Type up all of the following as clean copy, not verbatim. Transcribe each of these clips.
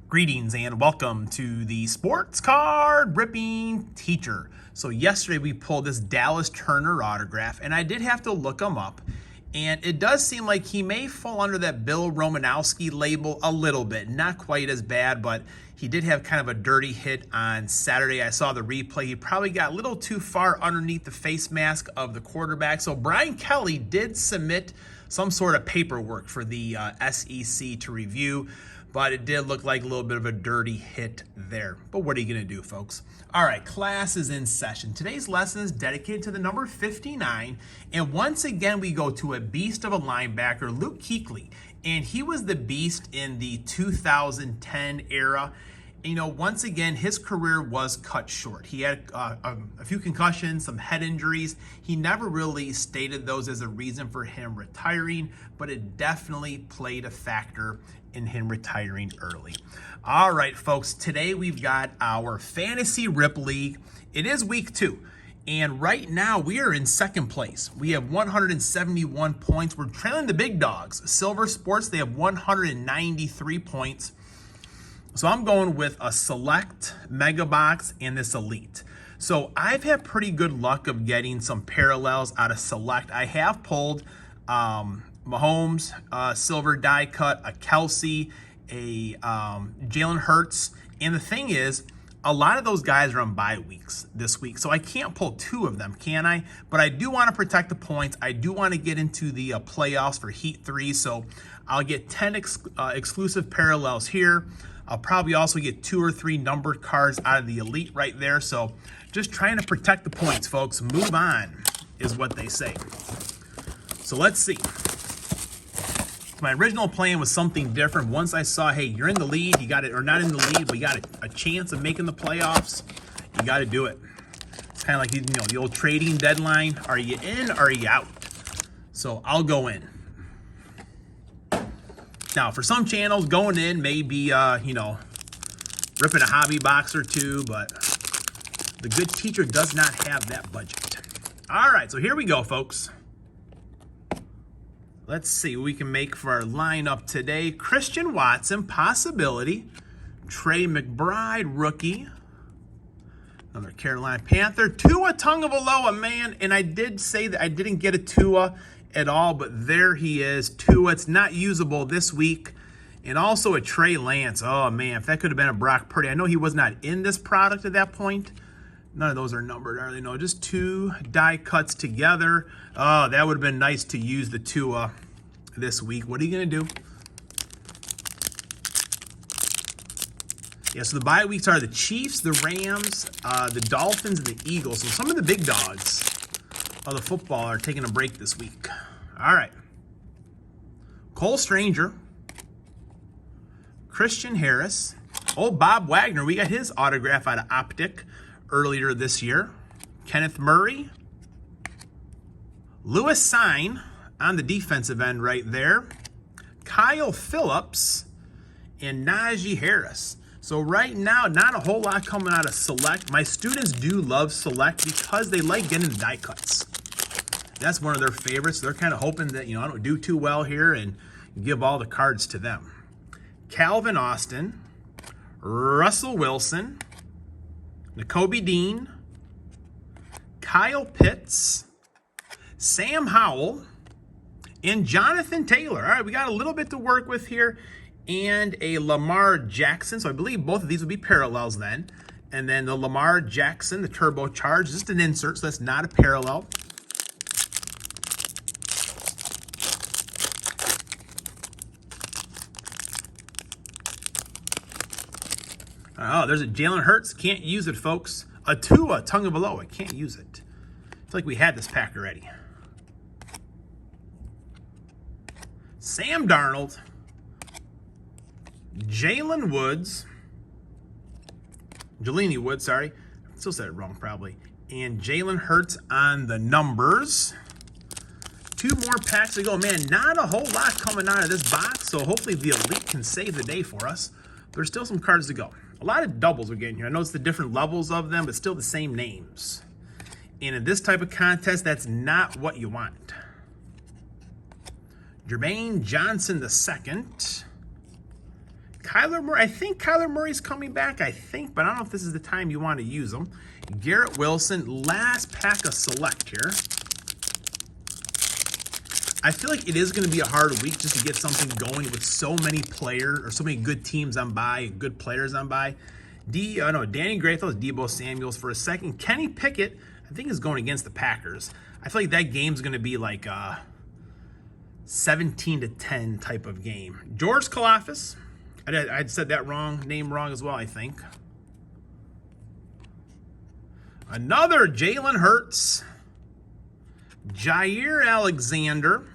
Greetings and welcome to the Sports Card Ripping Teacher. So yesterday we pulled this Dallas Turner autograph, and I did have to look him up. And it does seem like he may fall under that Bill Romanowski label a little bit. Not quite as bad, but he did have kind of a dirty hit on Saturday. I saw the replay. He probably got a little too far underneath the face mask of the quarterback. So Brian Kelly did submit some sort of paperwork for the SEC to review, but it did look like a little bit of a dirty hit there. But what are you going to do, folks? All right, class is in session. Today's lesson is dedicated to the number 59. And once again, we go to a beast of a linebacker, Luke Kuechly. And he was the beast in the 2010 era. You know, once again, his career was cut short. He had a few concussions, some head injuries. He never really stated those as a reason for him retiring, but it definitely played a factor in him retiring early. All right, folks, today we've got our Fantasy Rip League. It is week 2. And right now we are in second place. We have 171 points. We're trailing the big dogs. Silver Sports, they have 193 points. So I'm going with a Select, Mega Box, and this Elite. So I've had pretty good luck of getting some parallels out of Select. I have pulled Mahomes, silver die cut, a Kelsey, a Jalen Hurts. And the thing is, a lot of those guys are on bye weeks this week. So I can't pull 2 of them, can I? But I do want to protect the points. I do want to get into the playoffs for Heat 3. So I'll get 10 exclusive parallels here. I'll probably also get 2 or 3 numbered cards out of the Elite right there. So just trying to protect the points, folks. Move on is what they say. So let's see. My original plan was something different. Once I saw, hey, you're in the lead, you got it, or not in the lead, but you got a chance of making the playoffs, you got to do it. It's kind of like, the old trading deadline. Are you in or are you out? So I'll go in. Now, for some channels, going in may be, ripping a hobby box or 2, but the good teacher does not have that budget. All right, so here we go, folks. Let's see what we can make for our lineup today. Christian Watson, possibility. Trey McBride, rookie. Another Carolina Panther. Tua Tagovailoa, man. And I did say that I didn't get a Tua at all, but there he is. Tua, it's not usable this week. And also a Trey Lance. Oh, man, if that could have been a Brock Purdy. I know he was not in this product at that point. None of those are numbered, are they? No, just 2 die cuts together. Oh, that would have been nice to use the Tua this week. What are you going to do? Yeah, so the bye weeks are the Chiefs, the Rams, the Dolphins, and the Eagles. So some of the big dogs of the football are taking a break this week. All right. Cole Stranger. Christian Harris. Oh, Bob Wagner. We got his autograph out of Optic earlier this year. Kenneth Murray. Lewis Sign on the defensive end right there. Kyle Phillips and Najee Harris. So right now, not a whole lot coming out of Select. My students do love Select because they like getting the die cuts. That's one of their favorites. They're kind of hoping that, I don't do too well here and give all the cards to them. Calvin Austin. Russell Wilson. Nakobe Dean, Kyle Pitts, Sam Howell, and Jonathan Taylor. All right, we got a little bit to work with here, and a Lamar Jackson. So I believe both of these would be parallels then. And then the Lamar Jackson, the turbocharged, just an insert, so that's not a parallel. Oh, there's a Jalen Hurts. Can't use it, folks. A Tua Tagovailoa. Can't use it. It's like we had this pack already. Sam Darnold. Jalen Woods. Jelani Woods, sorry. I still said it wrong, probably. And Jalen Hurts on the numbers. 2 more packs to go. Man, not a whole lot coming out of this box, so hopefully the Elite can save the day for us. There's still some cards to go. A lot of doubles we're getting here. I know it's the different levels of them, but still the same names. And in this type of contest, that's not what you want. Jermaine Johnson II. Kyler Murray, I think Kyler Murray's coming back, but I don't know if this is the time you want to use him. Garrett Wilson, last pack of select here. I feel like it is going to be a hard week just to get something going with so many players or so many good teams on bye, good players on bye. Danny Grayfield, Deebo Samuels for a second. Kenny Pickett, I think, is going against the Packers. I feel like that game's going to be like a 17-10 type of game. George Kalafis, I'd said that name wrong as well, I think. Another Jalen Hurts. Jair Alexander.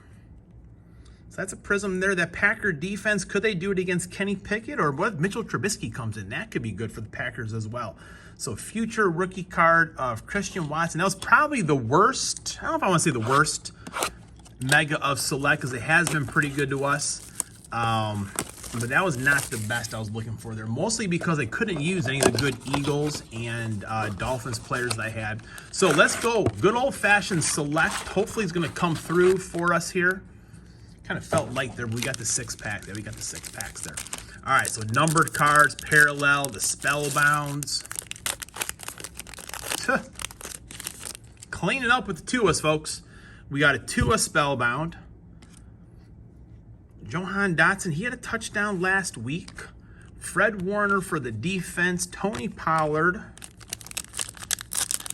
So that's a prism there. That Packer defense, could they do it against Kenny Pickett? Or what if Mitchell Trubisky comes in? That could be good for the Packers as well. So future rookie card of Christian Watson. That was probably the worst. I don't know if I want to say the worst mega of select because it has been pretty good to us. But that was not the best I was looking for there. Mostly because I couldn't use any of the good Eagles and Dolphins players that I had. So let's go. Good old-fashioned select. Hopefully it's going to come through for us here. Kind of felt light there, but we got the six-pack there. We got the six packs there. All right, so numbered cards, parallel, the spellbounds. Cleaning up with the Tuas, folks. We got a Tua spellbound. Johan Dotson, he had a touchdown last week. Fred Warner for the defense. Tony Pollard.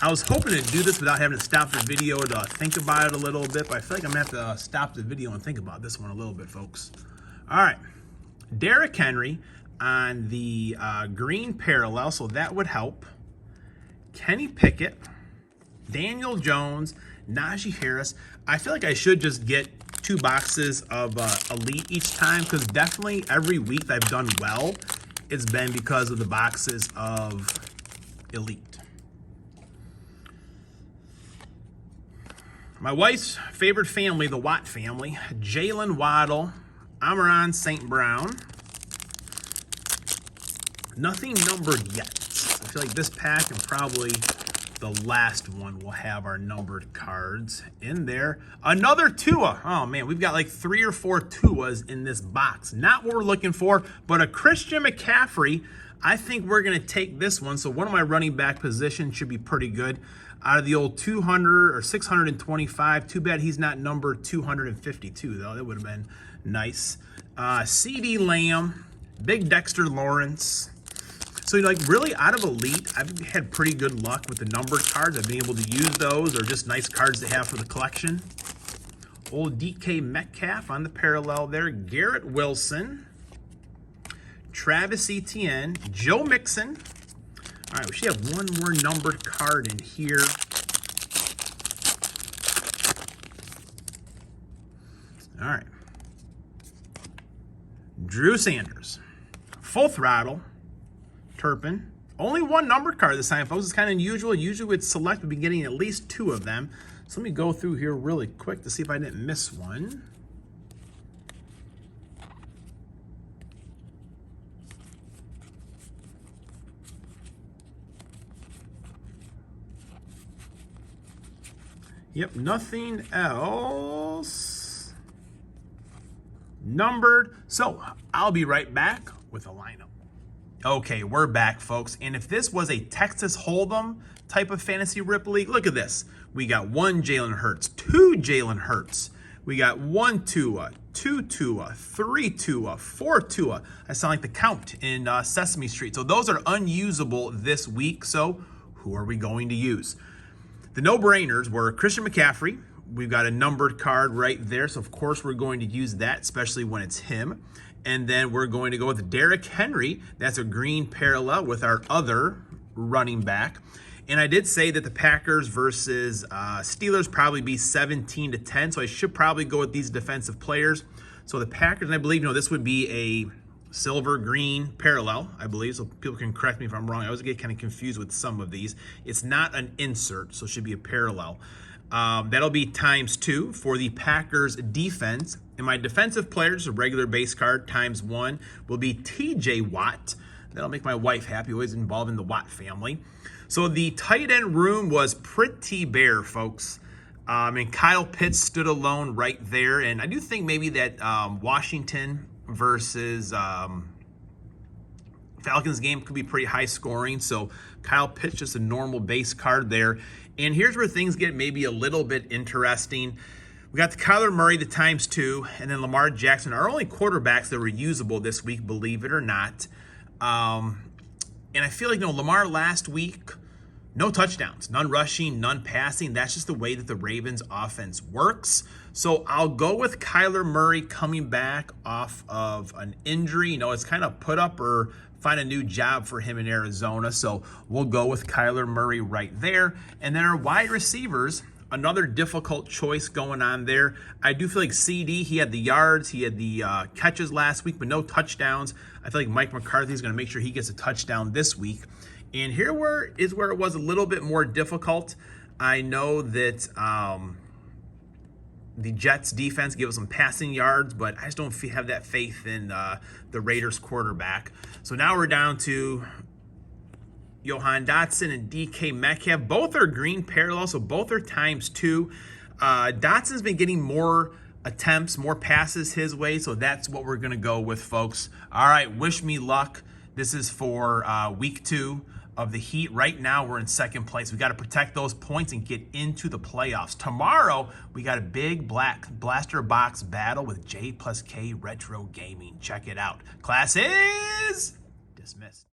I was hoping to do this without having to stop the video to think about it a little bit, but I feel like I'm going to have to stop the video and think about this one a little bit, folks. All right. Derrick Henry on the green parallel, so that would help. Kenny Pickett. Daniel Jones. Najee Harris. I feel like I should just get 2 boxes of Elite each time because definitely every week that I've done well, it's been because of the boxes of Elite. My wife's favorite family, the Watt family. Jalen Waddle, Amon-Ra St. Brown. Nothing numbered yet. I feel like this pack and probably the last one will have our numbered cards in there. Another Tua. Oh, man, we've got like 3 or 4 Tuas in this box. Not what we're looking for, but a Christian McCaffrey. I think we're going to take this one. So one of my running back positions should be pretty good. Out of the old 200 or 625. Too bad he's not numbered 252, though. That would have been nice. CeeDee Lamb. Big Dexter Lawrence. So, like, really, out of Elite, I've had pretty good luck with the numbered cards. I've been able to use those, or just nice cards to have for the collection. Old DK Metcalf on the parallel there. Garrett Wilson. Travis Etienne. Joe Mixon. All right, we should have one more numbered card in here. All right. Drew Sanders. Full Throttle. Turpin. Only one numbered card this time, folks. It's kind of unusual. Usually with select, we've been getting at least 2 of them. So let me go through here really quick to see if I didn't miss one. Yep, nothing else numbered. So I'll be right back with a lineup. Okay, we're back, folks. And if this was a Texas Hold'em type of fantasy rip league, look at this. We got 1 Jalen Hurts, 2 Jalen Hurts. We got 1 Tua, 2 Tua, 3 Tua, 4 Tua. I sound like the Count in Sesame Street. So those are unusable this week. So who are we going to use? The no-brainers were Christian McCaffrey. We've got a numbered card right there. So, of course, we're going to use that, especially when it's him. And then we're going to go with Derrick Henry. That's a green parallel with our other running back. And I did say that the Packers versus Steelers probably be 17-10. So I should probably go with these defensive players. So the Packers, and I believe, this would be a silver-green parallel, I believe. So people can correct me if I'm wrong. I always get kind of confused with some of these. It's not an insert, so it should be a parallel. That'll be ×2 for the Packers defense. And my defensive players, a regular base card, ×1, will be TJ Watt. That'll make my wife happy, always involved in the Watt family. So the tight end room was pretty bare, folks. And Kyle Pitts stood alone right there. And I do think maybe that Washington versus Falcons game could be pretty high scoring, so Kyle Pitts just a normal base card there. And here's where things get maybe a little bit interesting. We got the Kyler Murray, the ×2, and then Lamar Jackson, our only quarterbacks that were usable this week, believe it or not. And I feel like, Lamar last week, no touchdowns, none rushing, none passing. That's just the way that the Ravens offense works. So I'll go with Kyler Murray coming back off of an injury. It's kind of put up or find a new job for him in Arizona. So we'll go with Kyler Murray right there. And then our wide receivers, another difficult choice going on there. I do feel like CD, he had the yards, he had the catches last week, but no touchdowns. I feel like Mike McCarthy is going to make sure he gets a touchdown this week. And here is where it was a little bit more difficult. I know that the Jets defense gives them passing yards, but I just don't have that faith in the Raiders quarterback. So now we're down to Jahan Dotson and DK Metcalf. Both are green parallel, so both are ×2. Dotson's been getting more attempts, more passes his way, so that's what we're going to go with, folks. All right, wish me luck. This is for week 2 of the Heat. Right now, we're in second place. We got to protect those points and get into the playoffs. Tomorrow, we got a big blaster box battle with J+K Retro Gaming. Check it out. Class is dismissed.